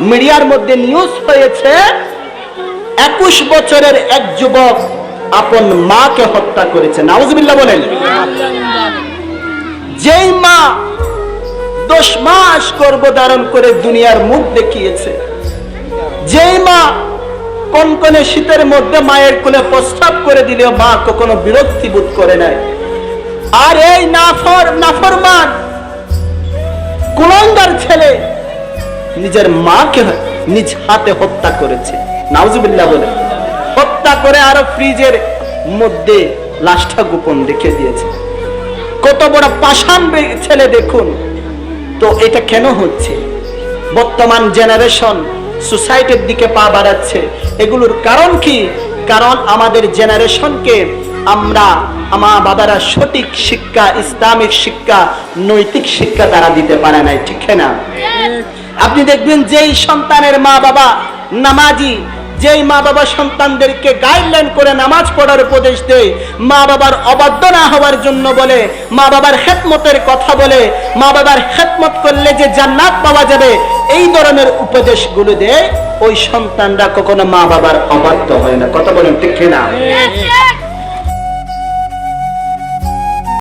মিডিয়ার মধ্যে নিউজ হয়েছে 21 বছরের এক যুবক আপন মাকে হত্যা করেছে। নাউজুবিল্লাহ বলেন। যেই মা 10 মাস গর্ভধারণ করে দুনিয়ার মুখ দেখিয়েছে, যেই মা কনকনে শীতের মধ্যে মায়ের কোলে প্রস্রাব করে দিলেও মা কখনো বিরক্তি বোধ করে নাই, আর এই নাফরমান কুলাঙ্গার ছেলে নিজের মাকে নিজ হাতে হত্যা করেছে। নাউজুবিল্লাহ বলে হত্যা করে আরো ফ্রিজের মধ্যে লাশটা গোপন রেখে দিয়েছে। কত বড় পাষাণ ছেলে দেখুন তো। এটা কেন হচ্ছে? বর্তমান জেনারেশন সুসাইডের দিকে পা বাড়াচ্ছে। এগুলোর কারণ কি? কারণ আমাদের জেনারেশনকে আমরা মা বাবারা সঠিক শিক্ষা, ইসলামিক শিক্ষা, নৈতিক শিক্ষা তারা দিতে পারে নাই, ঠিক না? আপনি দেখবেন যেই সন্তানের মা বাবা নামাজি, যেই মা বাবা সন্তানদেরকে গাইডলাইন করে নামাজ পড়ার উপদেশ দেয়, মা বাবার অবাধ্য না হওয়ার জন্য বলে, মা বাবার খেদমতের কথা বলে, মা বাবার খেদমত করলে যে জান্নাত পাওয়া যাবে, এই ধরনের উপদেশগুলো দেয়, ওই সন্তানরা কখনো মা বাবার অবাধ্য হয় না। কথা বলেন ঠিক না?